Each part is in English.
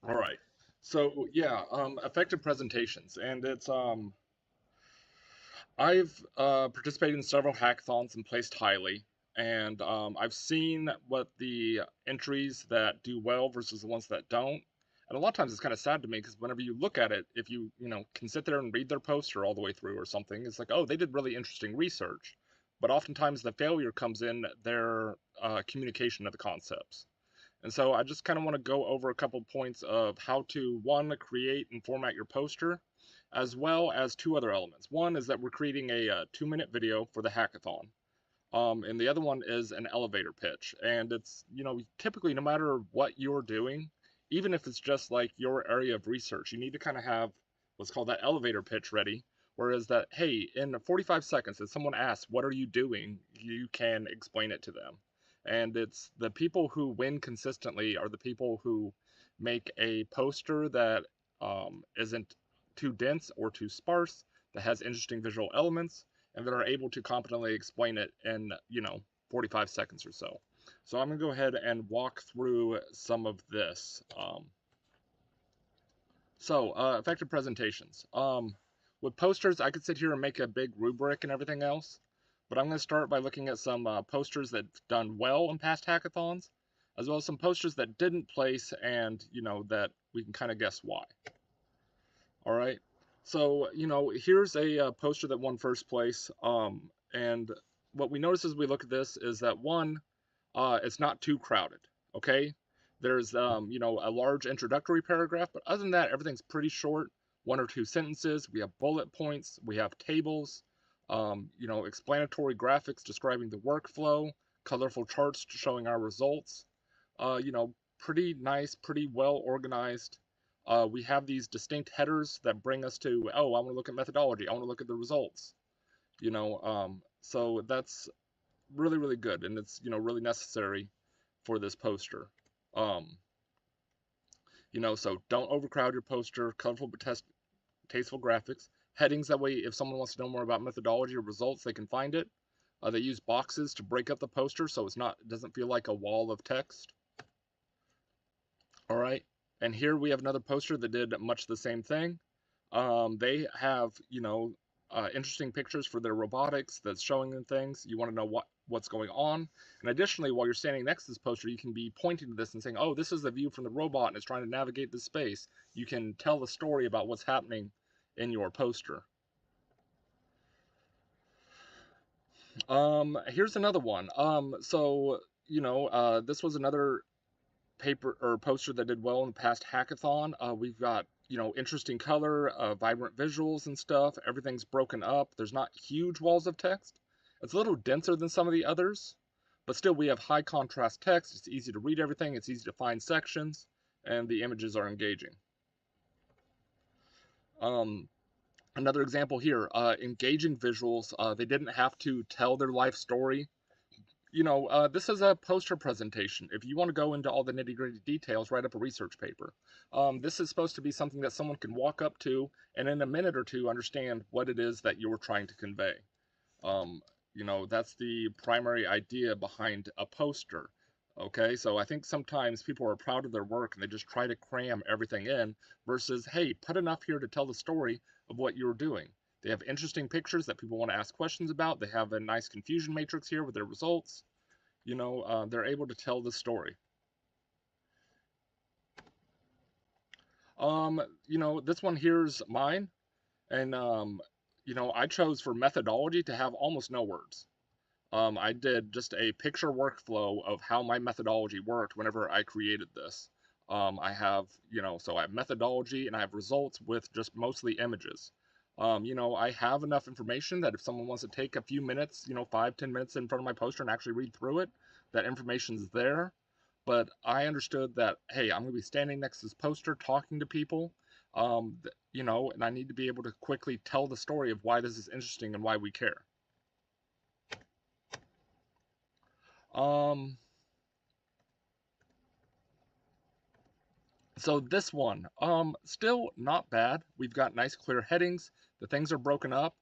All right. So yeah, effective presentations, and it's I've participated in several hackathons and placed highly, and I've seen what the entries that do well versus the ones that don't. And a lot of times it's kind of sad to me because whenever you look at it, if you can sit there and read their poster all the way through or something, it's like, oh, they did really interesting research. But oftentimes the failure comes in their communication of the concepts. And so I just kind of want to go over a couple points of how to, one, create and format your poster, as well as two other elements. One is that we're creating a 2-minute video for the hackathon. And the other one is an elevator pitch. And it's, typically no matter what you're doing, even if it's just like your area of research, you need to kind of have what's called that elevator pitch ready. Whereas that, hey, in 45 seconds, if someone asks, what are you doing? You can explain it to them. And it's the people who win consistently are the people who make a poster that isn't too dense or too sparse, that has interesting visual elements, and that are able to competently explain it in, 45 seconds or so. So I'm going to go ahead and walk through some of this. Effective presentations. With posters, I could sit here and make a big rubric and everything else, but I'm going to start by looking at some posters that have done well in past hackathons, as well as some posters that didn't place and, that we can kind of guess why. All right. So, here's a poster that won first place. And what we notice as we look at this is that one, it's not too crowded. Okay. There's, a large introductory paragraph, but other than that, everything's pretty short. 1 or 2 sentences. We have bullet points. We have tables. Explanatory graphics describing the workflow, colorful charts showing our results. Pretty nice, pretty well organized. We have these distinct headers that bring us to, oh, I want to look at methodology. I want to look at the results. So that's really, really good, and it's really necessary for this poster. So don't overcrowd your poster. Colorful but tasteful graphics. Headings, that way if someone wants to know more about methodology or results, they can find it. They use boxes to break up the poster so it doesn't feel like a wall of text. All right, and here we have another poster that did much the same thing. They have, interesting pictures for their robotics that's showing them things. You want to know what's going on. And additionally, while you're standing next to this poster, you can be pointing to this and saying, oh, this is the view from the robot and it's trying to navigate this space. You can tell the story about what's happening in your poster. Here's another one. This was another paper or poster that did well in the past hackathon. We've got, interesting color, vibrant visuals and stuff. Everything's broken up. There's not huge walls of text. It's a little denser than some of the others, but still we have high contrast text. It's easy to read everything. It's easy to find sections, and the images are engaging. Another example here, engaging visuals. They didn't have to tell their life story. This is a poster presentation. If you want to go into all the nitty-gritty details, write up a research paper. This is supposed to be something that someone can walk up to and in a minute or two understand what it is that you're trying to convey. That's the primary idea behind a poster. Okay, so I think sometimes people are proud of their work and they just try to cram everything in versus, hey, put enough here to tell the story of what you're doing. They have interesting pictures that people want to ask questions about. They have a nice confusion matrix here with their results. They're able to tell the story. This one here's mine. And, I chose for methodology to have almost no words. I did just a picture workflow of how my methodology worked whenever I created this. I have, so I have methodology and I have results with just mostly images. I have enough information that if someone wants to take a few minutes, 5-10 minutes in front of my poster and actually read through it, that information's there. But I understood that, hey, I'm going to be standing next to this poster talking to people, and I need to be able to quickly tell the story of why this is interesting and why we care. So this one, still not bad. We've got nice clear headings. The things are broken up,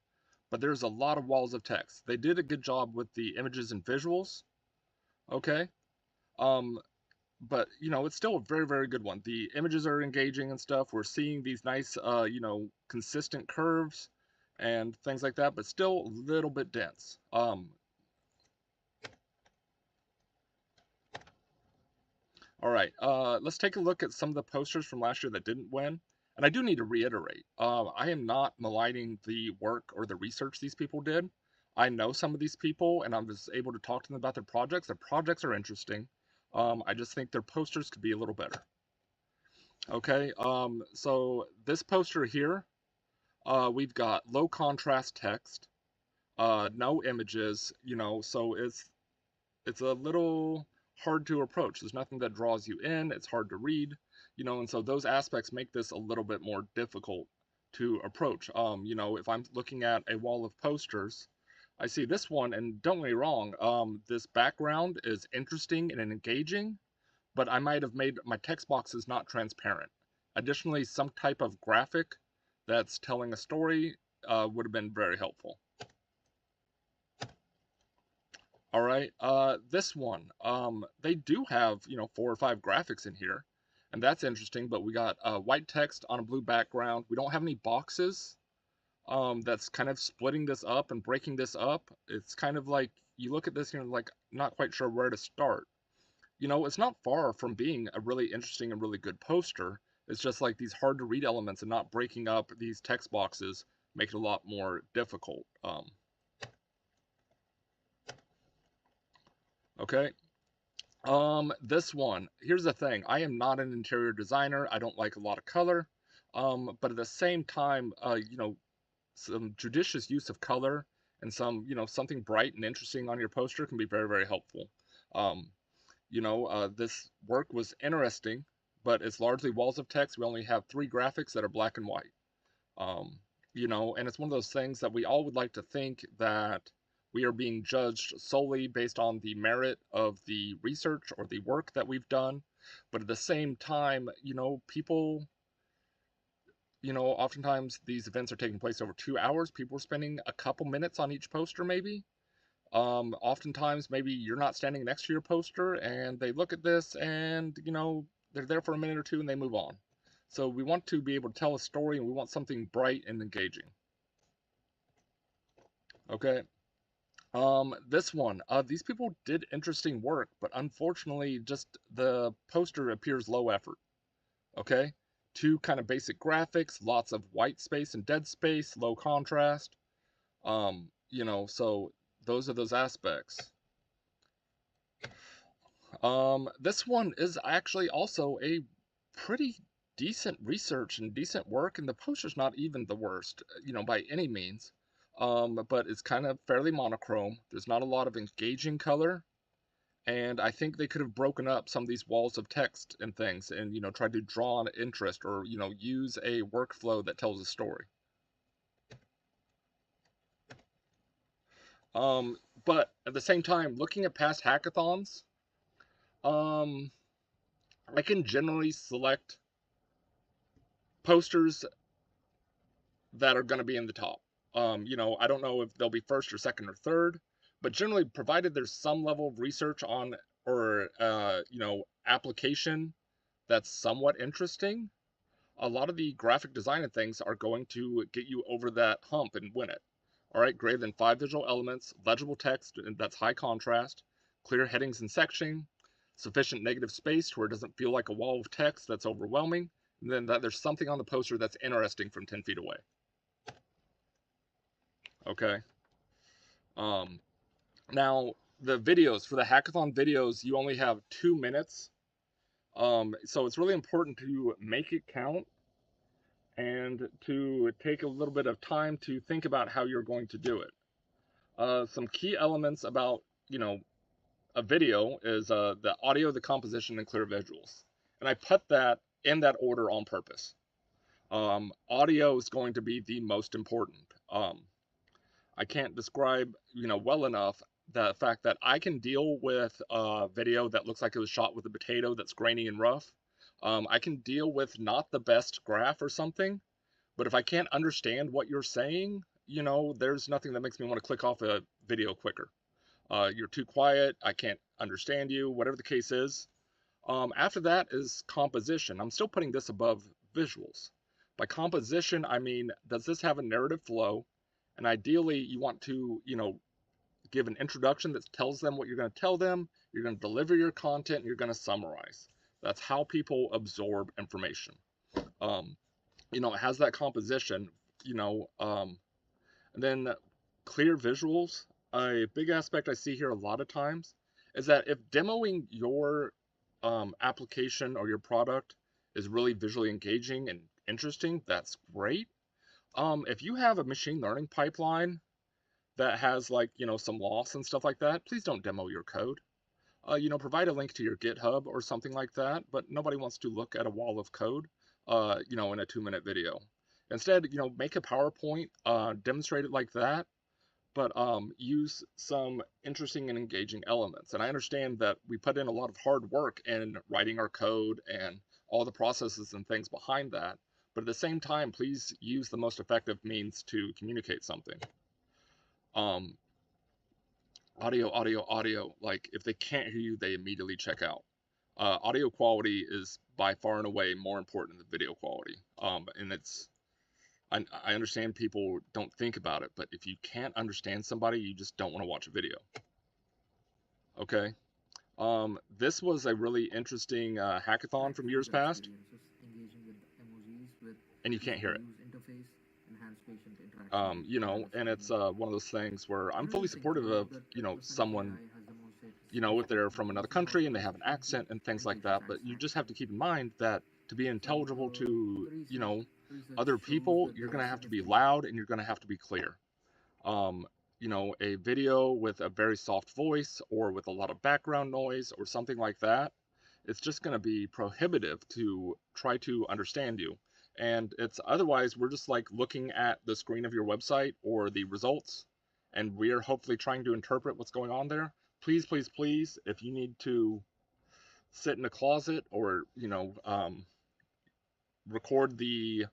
but there's a lot of walls of text. They did a good job with the images and visuals. Okay. but you know, it's still a very, very good one. The images are engaging and stuff. We're seeing these nice, you know, consistent curves and things like that, but still a little bit dense. All right, let's take a look at some of the posters from last year that didn't win. And I do need to reiterate, I am not maligning the work or the research these people did. I know some of these people, and I was able to talk to them about their projects. Their projects are interesting. I just think their posters could be a little better. Okay, so this poster here, we've got low contrast text, no images, you know, so it's a little hard to approach. There's nothing that draws you in. It's hard to read, you know, and so those aspects make this a little bit more difficult to approach. You know, if I'm looking at a wall of posters, I see this one, and don't get me wrong, this background is interesting and engaging, but I might have made my text boxes not transparent. Additionally, some type of graphic that's telling a story would have been very helpful. All right, this one, they do have, you know, 4 or 5 graphics in here, and that's interesting, but we got white text on a blue background. We don't have any boxes. That's kind of splitting this up and breaking this up. It's kind of like, you look at this and you're like, not quite sure where to start. You know, it's not far from being a really interesting and really good poster. It's just like these hard to read elements and not breaking up these text boxes make it a lot more difficult. Okay. This one, here's the thing. I am not an interior designer. I don't like a lot of color. But at the same time, you know, some judicious use of color and some, you know, something bright and interesting on your poster can be very, very helpful. Um, you know, this work was interesting, but it's largely walls of text. We only have 3 graphics that are black and white. Um, you know, and it's one of those things that we all would like to think that we are being judged solely based on the merit of the research or the work that we've done. But at the same time, you know, people, you know, oftentimes these events are taking place over 2 hours. People are spending a couple minutes on each poster, maybe. Oftentimes, maybe you're not standing next to your poster and they look at this and, you know, they're there for a minute or two and they move on. So we want to be able to tell a story and we want something bright and engaging. Okay. This one, these people did interesting work, but unfortunately, just the poster appears low effort. Okay. 2 kind of basic graphics, lots of white space and dead space, low contrast. You know, so those are those aspects. This one is actually also a pretty decent research and decent work, and the poster's not even the worst, you know, by any means. But it's kind of fairly monochrome. There's not a lot of engaging color, and I think they could have broken up some of these walls of text and things and, you know, tried to draw on interest or, you know, use a workflow that tells a story. But at the same time, looking at past hackathons, um, I can generally select posters that are going to be in the top. You know, I don't know if they'll be first or second or third, but generally, provided there's some level of research on or you know, application that's somewhat interesting, a lot of the graphic design and things are going to get you over that hump and win it. All right, greater than 5 visual elements, legible text and that's high contrast, clear headings and sectioning, sufficient negative space to where it doesn't feel like a wall of text that's overwhelming, and then that there's something on the poster that's interesting from 10 feet away. Okay. Now, the videos, for the hackathon videos, you only have 2 minutes. So it's really important to make it count and to take a little bit of time to think about how you're going to do it. Some key elements about, you know, a video is the audio, the composition, and clear visuals. And I put that in that order on purpose. Audio is going to be the most important. I can't describe, you know, well enough the fact that I can deal with a video that looks like it was shot with a potato that's grainy and rough. I can deal with not the best graph or something, but if I can't understand what you're saying, you know, there's nothing that makes me want to click off a video quicker. You're too quiet, I can't understand you, whatever the case is. After that is composition. I'm still putting this above visuals. By composition, I mean, does this have a narrative flow? And ideally, you want to, give an introduction that tells them what you're going to tell them, you're going to deliver your content, and you're going to summarize. That's how people absorb information. Um, it has that composition, and then clear visuals. A big aspect I see here a lot of times is that if demoing your application or your product is really visually engaging and interesting, that's great. If you have a machine learning pipeline that has some loss and stuff like that, please don't demo your code. Provide a link to your GitHub or something like that, but nobody wants to look at a wall of code, in a 2-minute video. Instead, make a PowerPoint, demonstrate it like that, but use some interesting and engaging elements. And I understand that we put in a lot of hard work in writing our code and all the processes and things behind that, but at the same time, please use the most effective means to communicate something. Audio. Like, if they can't hear you, they immediately check out. Audio quality is by far and away more important than video quality. And I understand people don't think about it, but if you can't understand somebody, you just don't want to watch a video. Okay. This was a really interesting hackathon from years past, and you can't hear it. And it's one of those things where I'm fully supportive of, someone, if they're from another country and they have an accent and things like that, but you just have to keep in mind that to be intelligible to, other people, you're going to have to be loud and you're going to have to be clear. A video with a very soft voice or with a lot of background noise or something like that, it's just going to be prohibitive to try to understand you. And it's otherwise, we're just like looking at the screen of your website or the results, and we're hopefully trying to interpret what's going on there. Please, please, please, if you need to sit in a closet or, record the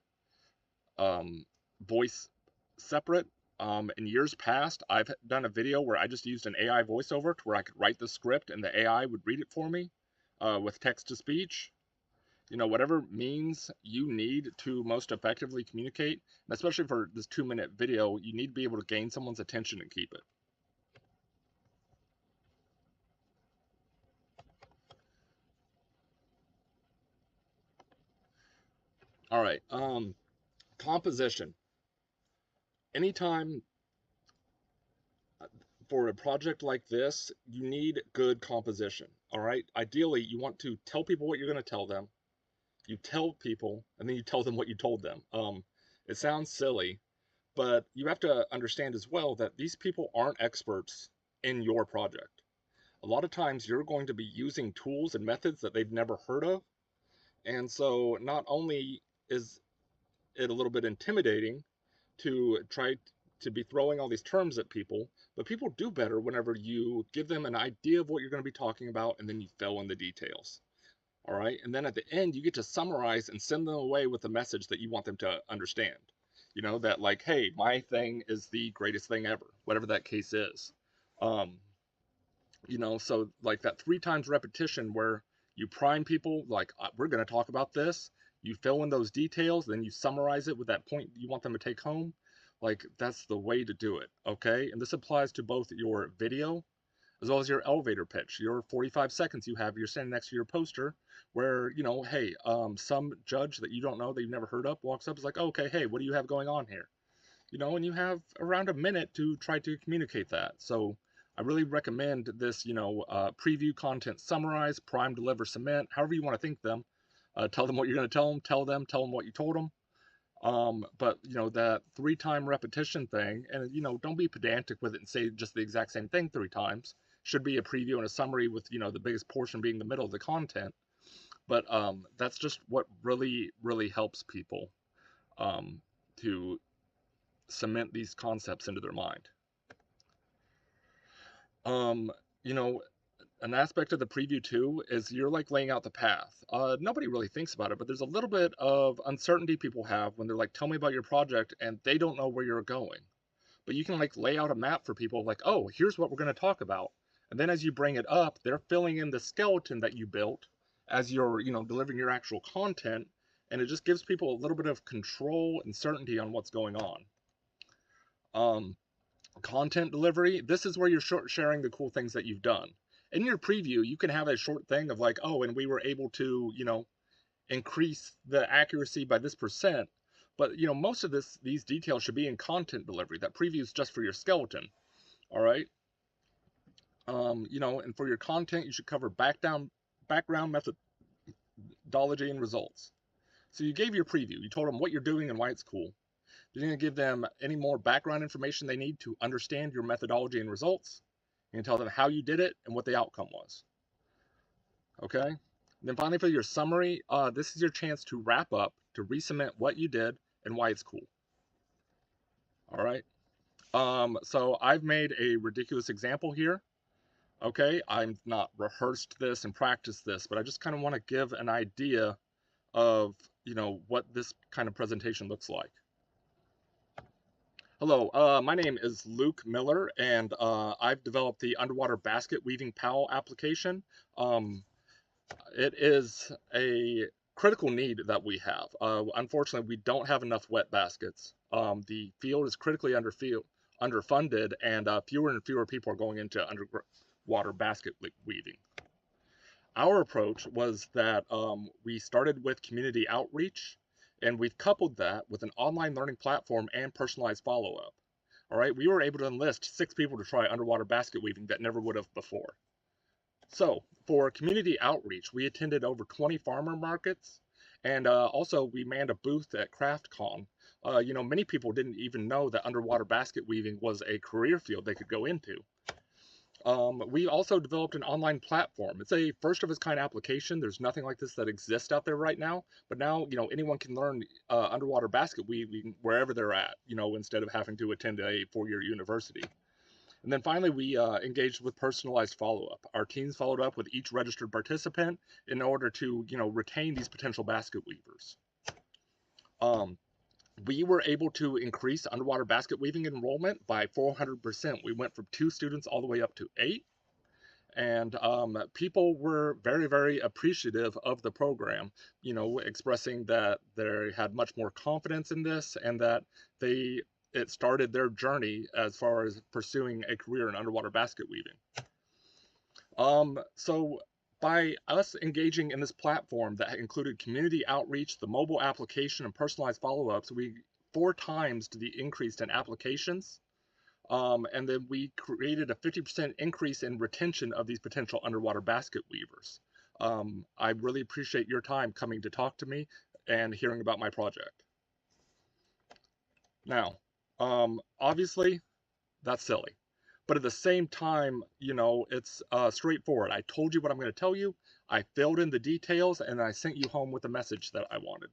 voice separate. In years past, I've done a video where I just used an AI voiceover to where I could write the script and the AI would read it for me with text to speech. Whatever means you need to most effectively communicate, and especially for this 2-minute video, you need to be able to gain someone's attention and keep it. All right, composition. Anytime for a project like this, you need good composition, all right? Ideally, you want to tell people what you're going to tell them. You tell people, and then you tell them what you told them. It sounds silly, but you have to understand as well that these people aren't experts in your project. A lot of times you're going to be using tools and methods that they've never heard of. And so not only is it a little bit intimidating to try to be throwing all these terms at people, but people do better whenever you give them an idea of what you're going to be talking about and then you fill in the details. All right, and then at the end, you get to summarize and send them away with a message that you want them to understand. That like, hey, my thing is the greatest thing ever, whatever that case is. So like that 3 times repetition where you prime people, like, we're going to talk about this. You fill in those details, then you summarize it with that point you want them to take home. Like, that's the way to do it, okay? And this applies to both your video as well as your elevator pitch, your 45 seconds you're standing next to your poster where, hey, some judge that you don't know, that you've never heard of, walks up, is like, okay, hey, what do you have going on here? And you have around a minute to try to communicate that. So I really recommend this, preview, content, summarize, prime, deliver, cement, however you want to think them. Tell them what you're going to tell them what you told them. But that 3-time repetition thing, and don't be pedantic with it and say just the exact same thing 3 times. Should be a preview and a summary with the biggest portion being the middle of the content. But that's just what really, really helps people to cement these concepts into their mind. An aspect of the preview too is you're like laying out the path. Nobody really thinks about it, but there's a little bit of uncertainty people have when they're like, tell me about your project, and they don't know where you're going. But you can like lay out a map for people like, oh, here's what we're going to talk about. And then as you bring it up, they're filling in the skeleton that you built as you're, delivering your actual content, and it just gives people a little bit of control and certainty on what's going on. Content delivery, this is where you're sharing the cool things that you've done. In your preview, you can have a short thing of like, oh, and we were able to, increase the accuracy by this percent. But, most of these details should be in content delivery. That preview is just for your skeleton. All right. And for your content, you should cover background methodology and results. So you gave your preview. You told them what you're doing and why it's cool. You're going to give them any more background information they need to understand your methodology and results. You're going to tell them how you did it and what the outcome was. Okay? And then finally, for your summary, this is your chance to wrap up, to re-cement what you did and why it's cool. All right? So I've made a ridiculous example here. Okay? I've not rehearsed this and practiced this, but I just kind of want to give an idea of, what this kind of presentation looks like. Hello, my name is Luke Miller, and I've developed the underwater basket weaving PAL application. It is a critical need that we have. Unfortunately, we don't have enough wet baskets. The field is critically underfunded, and fewer and fewer people are going into underwater basket weaving. Our approach was that we started with community outreach, and we've coupled that with an online learning platform and personalized follow-up. All right, we were able to enlist 6 people to try underwater basket weaving that never would have before. So for community outreach, we attended over 20 farmer markets, and also we manned a booth at CraftCon. Many people didn't even know that underwater basket weaving was a career field they could go into. We also developed an online platform. It's a first of its kind application. There's nothing like this that exists out there right now. But now, anyone can learn underwater basket weaving wherever they're at, instead of having to attend a 4-year university. And then finally, we engaged with personalized follow-up. Our teams followed up with each registered participant in order to, retain these potential basket weavers. We were able to increase underwater basket weaving enrollment by 400%. We went from 2 students all the way up to 8. And people were very, very appreciative of the program, expressing that they had much more confidence in this and that it started their journey as far as pursuing a career in underwater basket weaving. So by us engaging in this platform that included community outreach, the mobile application, and personalized follow-ups, we 4 times the increase in applications. And then we created a 50% increase in retention of these potential underwater basket weavers. I really appreciate your time coming to talk to me and hearing about my project. Now, obviously, that's silly. But at the same time, it's straightforward. I told you what I'm going to tell you. I filled in the details, and I sent you home with the message that I wanted.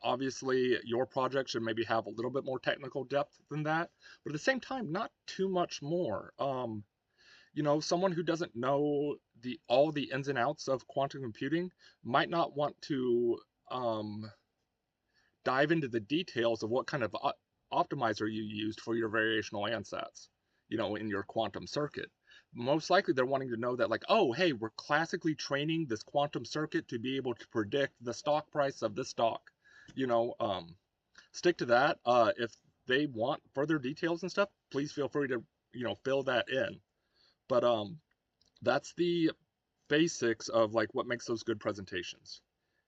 Obviously, your project should maybe have a little bit more technical depth than that. But at the same time, not too much more. Someone who doesn't know all the ins and outs of quantum computing might not want to dive into the details of what kind of optimizer you used for your variational ansatz, in your quantum circuit. Most likely they're wanting to know that, like, oh, hey, we're classically training this quantum circuit to be able to predict the stock price of this stock. Stick to that. If they want further details and stuff, please feel free to, fill that in. But that's the basics of like what makes those good presentations.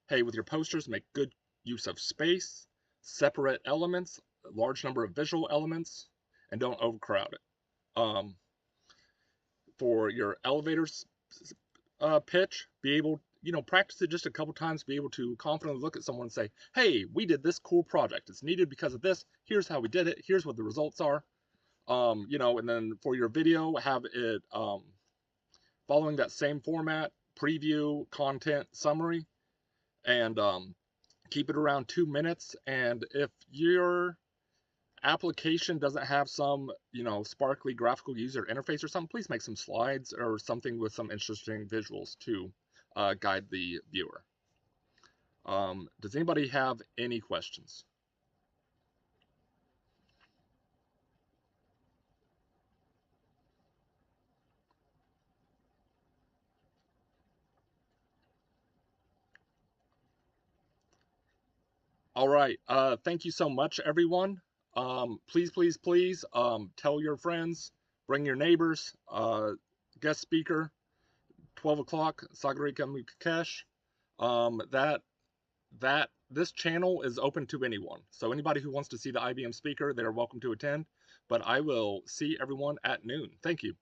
Hey, with your posters, make good use of space, separate elements, a large number of visual elements, and don't overcrowd it. For your elevators pitch, be able, practice it just a couple times, be able to confidently look at someone and say, hey, we did this cool project. It's needed because of this. Here's how we did it. Here's what the results are. And then for your video, have it following that same format, preview, content, summary, and keep it around 2 minutes. And if your application doesn't have some, sparkly graphical user interface or something, please make some slides or something with some interesting visuals to guide the viewer. Does anybody have any questions? All right. Thank you so much, everyone. Please, please, please, tell your friends, bring your neighbors. Guest speaker, 12 o'clock, Sagarika Mukesh. That this channel is open to anyone. So anybody who wants to see the IBM speaker, they're welcome to attend. But I will see everyone at noon. Thank you.